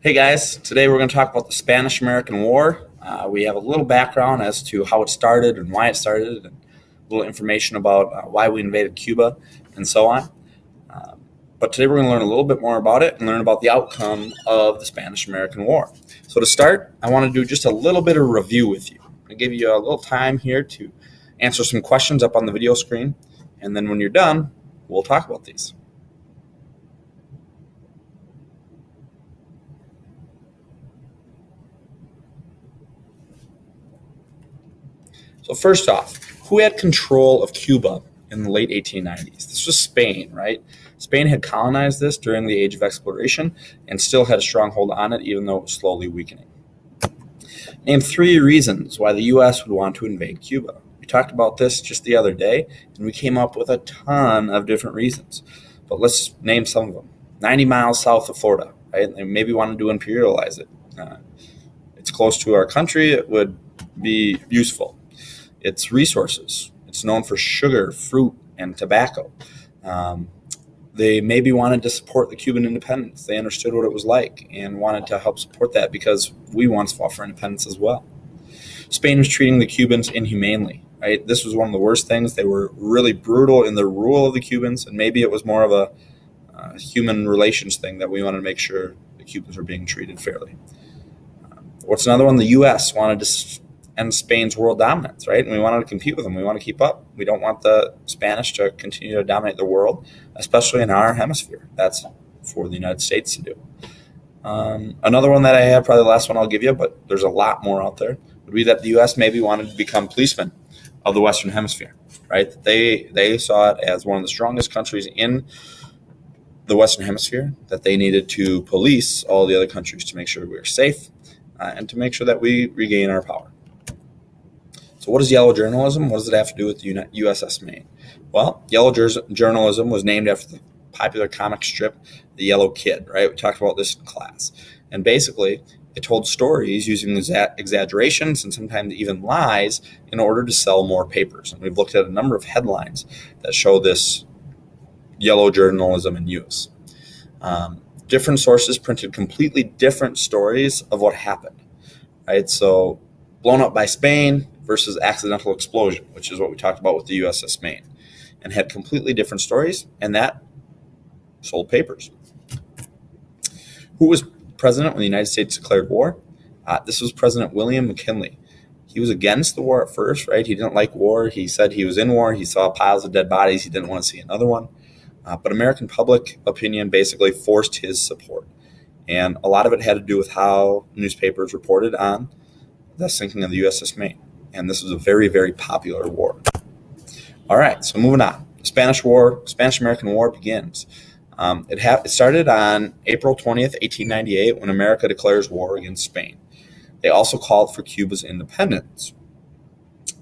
Hey guys, today we're going to talk about the Spanish-American War. We have a little background as to how it started and why it started, and a little information about why we invaded Cuba and so on. But today we're going to learn a little bit more about it and learn about the outcome of the Spanish-American War. So to start, I want to do just a little bit of review with you. I'm going to give you a little time here to answer some questions up on the video screen, and then when you're done, we'll talk about these. So first off, who had control of Cuba in the late 1890s? This was Spain, right? Spain had colonized this during the Age of Exploration and still had a stronghold on it, even though it was slowly weakening. Name 3 reasons why the U.S. would want to invade Cuba. We talked about this just the other day, and we came up with a ton of different reasons. But let's name some of them. 90 miles south of Florida, right? They maybe wanted to imperialize it. It's close to our country. It would be useful. Its resources. It's known for sugar, fruit, and tobacco. They maybe wanted to support the Cuban independence. They understood what it was like and wanted to help support that because we once fought for independence as well. Spain was treating the Cubans inhumanely, right? This was one of the worst things. They were really brutal in their rule of the Cubans, and maybe it was more of a human relations thing that we wanted to make sure the Cubans were being treated fairly. What's another one? The U.S. wanted to end Spain's world dominance, right? And we wanted to compete with them. We want to keep up. We don't want the Spanish to continue to dominate the world, especially in our hemisphere. That's for the United States to do. Another one that I have, probably the last one I'll give you, but there's a lot more out there, would be that the U.S. maybe wanted to become policemen of the Western Hemisphere, right? They saw it as one of the strongest countries in the Western Hemisphere, that they needed to police all the other countries to make sure we were safe and to make sure that we regain our power. So what is yellow journalism? What does it have to do with the USS Maine? Well, yellow journalism was named after the popular comic strip, The Yellow Kid, right? We talked about this in class. And basically, it told stories using exaggerations and sometimes even lies in order to sell more papers. And we've looked at a number of headlines that show this yellow journalism in use. Different sources printed completely different stories of what happened, right? So blown up by Spain versus accidental explosion, which is what we talked about with the USS Maine, and had completely different stories, and that sold papers. Who was president when the United States declared war? This was President William McKinley. He was against the war at first, right? He didn't like war. He said he was in war. He saw piles of dead bodies. He didn't want to see another one. But American public opinion basically forced his support. And a lot of it had to do with how newspapers reported on the sinking of the USS Maine. And this was a very, very popular war. All right, so moving on. The Spanish-American War begins. It started on April 20th, 1898, when America declares war against Spain. They also called for Cuba's independence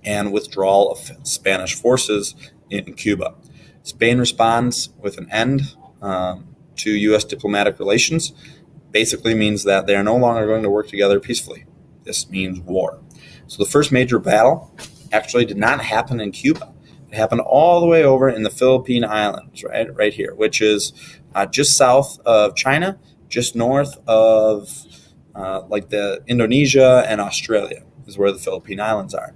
and withdrawal of Spanish forces in Cuba. Spain responds with an end to U.S. diplomatic relations. Basically means that they are no longer going to work together peacefully. This means war. So the first major battle actually did not happen in Cuba. It happened all the way over in the Philippine Islands, right here, which is just south of China, just north of like the Indonesia and Australia is where the Philippine Islands are.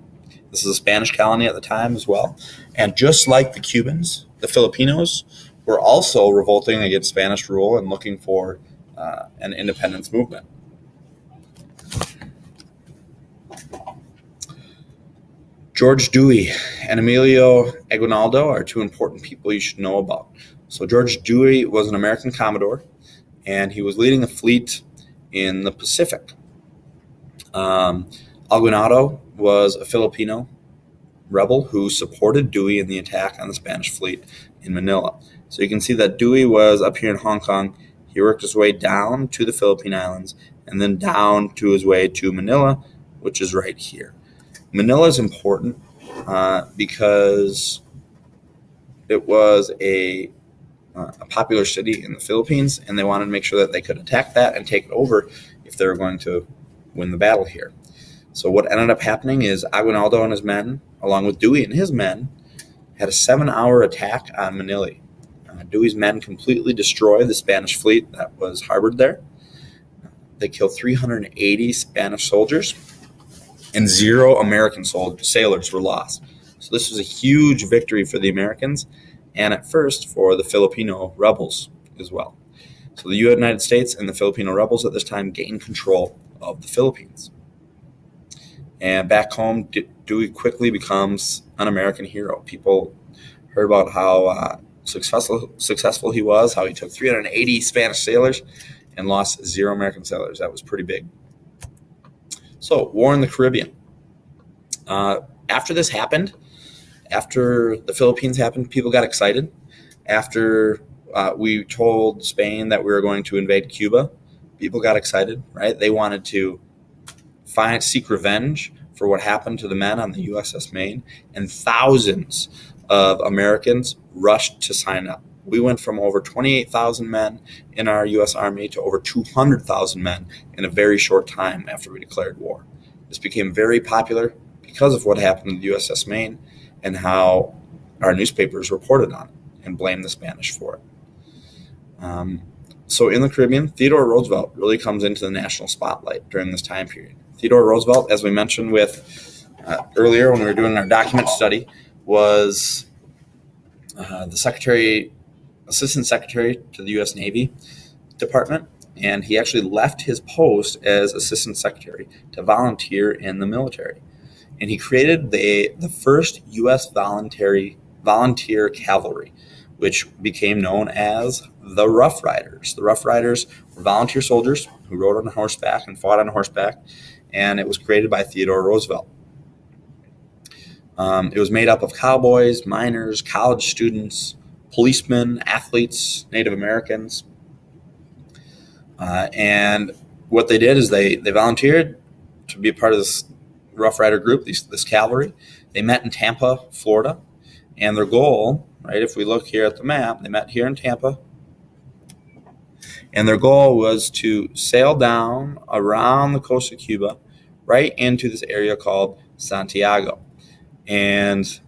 This is a Spanish colony at the time as well. And just like the Cubans, the Filipinos were also revolting against Spanish rule and looking for an independence movement. George Dewey and Emilio Aguinaldo are 2 important people you should know about. So George Dewey was an American Commodore, and he was leading a fleet in the Pacific. Aguinaldo was a Filipino rebel who supported Dewey in the attack on the Spanish fleet in Manila. So you can see that Dewey was up here in Hong Kong. He worked his way down to the Philippine Islands and then down to his way to Manila, which is right here. Manila is important because it was a popular city in the Philippines, and they wanted to make sure that they could attack that and take it over if they were going to win the battle here. So what ended up happening is Aguinaldo and his men, along with Dewey and his men, had a 7-hour attack on Manila. Dewey's men completely destroyed the Spanish fleet that was harbored there. they killed 380 Spanish soldiers, and 0 American sailors were lost. So this was a huge victory for the Americans, and at first for the Filipino rebels as well. So the United States and the Filipino rebels at this time gained control of the Philippines. And back home, Dewey quickly becomes an American hero. People heard about how successful he was, how he took 380 Spanish sailors and lost 0 American sailors. That was pretty big. So, war in the Caribbean. After this happened, after the Philippines happened, people got excited. After we told Spain that we were going to invade Cuba, people got excited, right? They wanted to seek revenge for what happened to the men on the USS Maine, and thousands of Americans rushed to sign up. We went from over 28,000 men in our U.S. Army to over 200,000 men in a very short time after we declared war. This became very popular because of what happened to the USS Maine and how our newspapers reported on it and blamed the Spanish for it. So in the Caribbean, Theodore Roosevelt really comes into the national spotlight during this time period. Theodore Roosevelt, as we mentioned earlier when we were doing our document study, was the assistant secretary to the U.S. Navy Department, and he actually left his post as assistant secretary to volunteer in the military. And he created the first U.S. volunteer cavalry, which became known as the Rough Riders. The Rough Riders were volunteer soldiers who rode on horseback and fought on horseback, and it was created by Theodore Roosevelt. It was made up of cowboys, miners, college students, policemen, athletes, Native Americans. And what they did is they volunteered to be a part of this Rough Rider group, this cavalry. They met in Tampa, Florida. And their goal, right, if we look here at the map, they met here in Tampa. And their goal was to sail down around the coast of Cuba right into this area called Santiago. And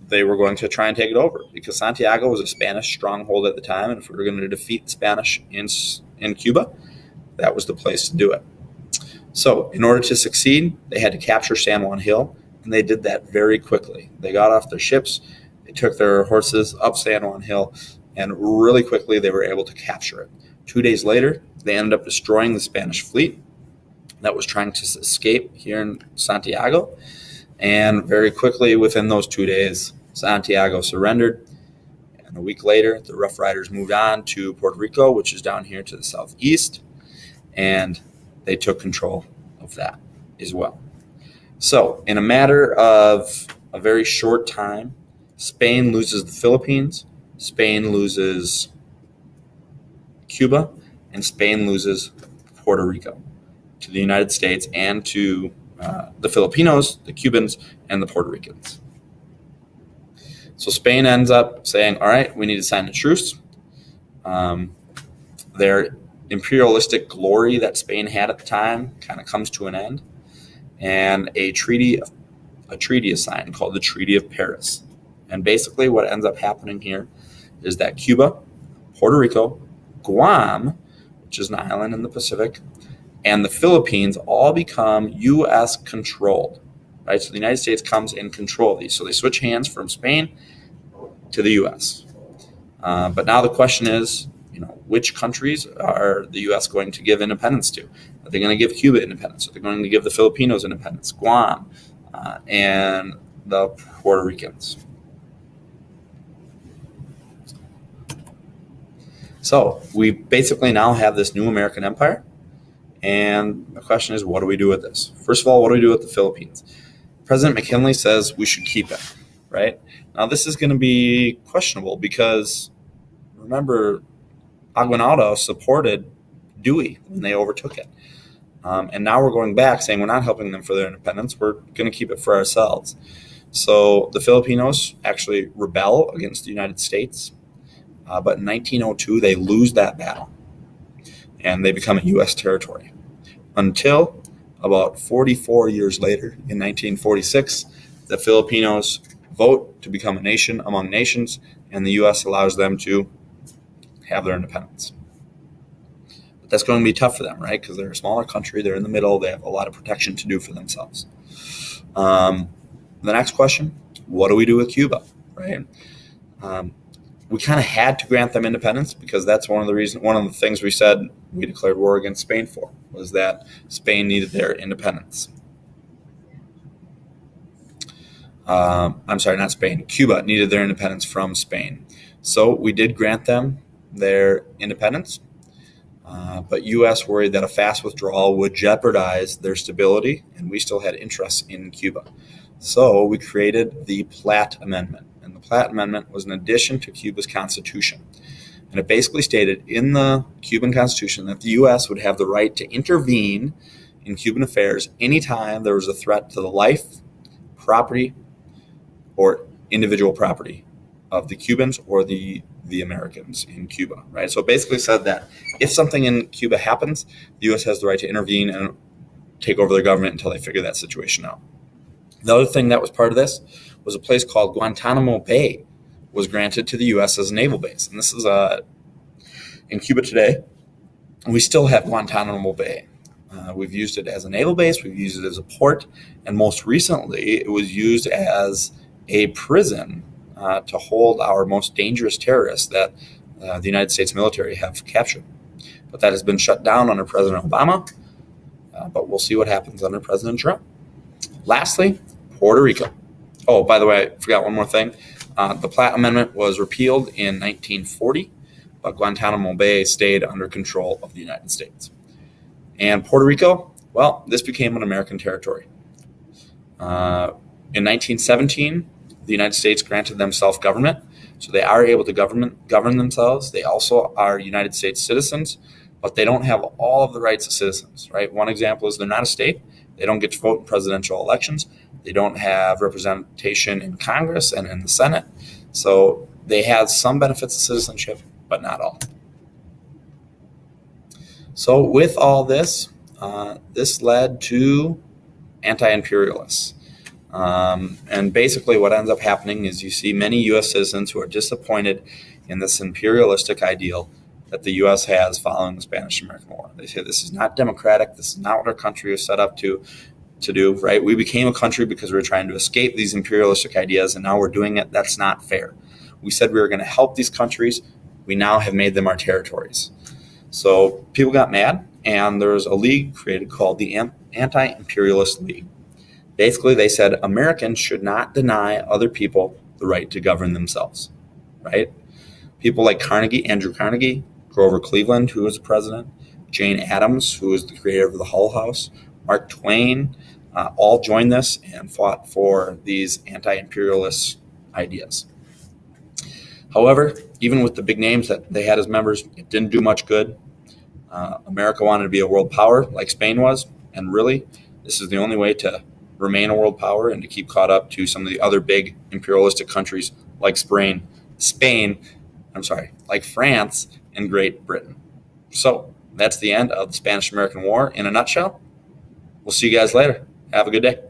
they were going to try and take it over because Santiago was a Spanish stronghold at the time. And if we were going to defeat the Spanish in Cuba, that was the place to do it. So in order to succeed, they had to capture San Juan Hill, and they did that very quickly. They got off their ships, they took their horses up San Juan Hill, and really quickly they were able to capture it. 2 days later, they ended up destroying the Spanish fleet that was trying to escape here in Santiago. And very quickly, within those 2 days, Santiago surrendered. And a week later, the Rough Riders moved on to Puerto Rico, which is down here to the southeast. And they took control of that as well. So in a matter of a very short time, Spain loses the Philippines, Spain loses Cuba, and Spain loses Puerto Rico to the United States and to the Filipinos, the Cubans, and the Puerto Ricans. So Spain ends up saying, all right, we need to sign a truce. Their imperialistic glory that Spain had at the time kind of comes to an end, and a treaty is signed called the Treaty of Paris. And basically what ends up happening here is that Cuba, Puerto Rico, Guam, which is an island in the Pacific, and the Philippines all become U.S. controlled, right? So the United States comes in control of these. So they switch hands from Spain to the U.S. But now the question is, which countries are the U.S. going to give independence to? Are they going to give Cuba independence? Are they going to give the Filipinos independence, Guam, and the Puerto Ricans? So we basically now have this new American empire. And the question is, what do we do with this? First of all, what do we do with the Philippines? President McKinley says we should keep it, right? Now, this is going to be questionable because, remember, Aguinaldo supported Dewey when they overtook it. And now we're going back saying we're not helping them for their independence. We're going to keep it for ourselves. So the Filipinos actually rebel against the United States. But in 1902, they lose that battle. And they become a U.S. territory. Until about 44 years later, in 1946, the Filipinos vote to become a nation among nations, and the U.S. allows them to have their independence. That's going to be tough for them, right? Because they're a smaller country, they're in the middle, they have a lot of protection to do for themselves. The next question, what do we do with Cuba, right? We kind of had to grant them independence because that's one of the things we said we declared war against Spain for, was that Spain needed their independence. I'm sorry, not Spain. Cuba needed their independence from Spain. So we did grant them their independence, but U.S. worried that a fast withdrawal would jeopardize their stability, and we still had interests in Cuba. So we created the Platt Amendment. And the Platt Amendment was an addition to Cuba's constitution. And it basically stated in the Cuban constitution that the U.S. would have the right to intervene in Cuban affairs anytime there was a threat to the life, property, or individual property of the Cubans or the Americans in Cuba, right? So it basically said that if something in Cuba happens, the U.S. has the right to intervene and take over their government until they figure that situation out. The other thing that was part of this was a place called Guantanamo Bay was granted to the U.S. as a naval base. And this is in Cuba today. We still have Guantanamo Bay. We've used it as a naval base. We've used it as a port. And most recently, it was used as a prison to hold our most dangerous terrorists that the United States military have captured. But that has been shut down under President Obama. But we'll see what happens under President Trump. Lastly, Puerto Rico. Oh, by the way, I forgot one more thing. The Platt Amendment was repealed in 1940, but Guantanamo Bay stayed under control of the United States. And Puerto Rico, well, this became an American territory. In 1917, the United States granted them self-government, so they are able to govern themselves. They also are United States citizens, but they don't have all of the rights of citizens, right? One example is they're not a state. They don't get to vote in presidential elections. They don't have representation in Congress and in the Senate. So they have some benefits of citizenship, but not all. So with all this, this led to anti-imperialists. And basically what ends up happening is you see many U.S. citizens who are disappointed in this imperialistic ideal that the U.S. has following the Spanish-American War. They say this is not democratic. This is not what our country was set up to do, right? We became a country because we were trying to escape these imperialistic ideas, and now we're doing it. That's not fair. We said we were going to help these countries. We now have made them our territories. So people got mad, and there was a league created called the Anti-Imperialist League. Basically, they said Americans should not deny other people the right to govern themselves, right? People like Andrew Carnegie, Grover Cleveland, who was the president, Jane Addams, who was the creator of the Hull House, Mark Twain, all joined this and fought for these anti-imperialist ideas. However, even with the big names that they had as members, it didn't do much good. America wanted to be a world power like Spain was, and really, this is the only way to remain a world power and to keep caught up to some of the other big imperialistic countries like like France and Great Britain. So that's the end of the Spanish-American War in a nutshell. We'll see you guys later. Have a good day.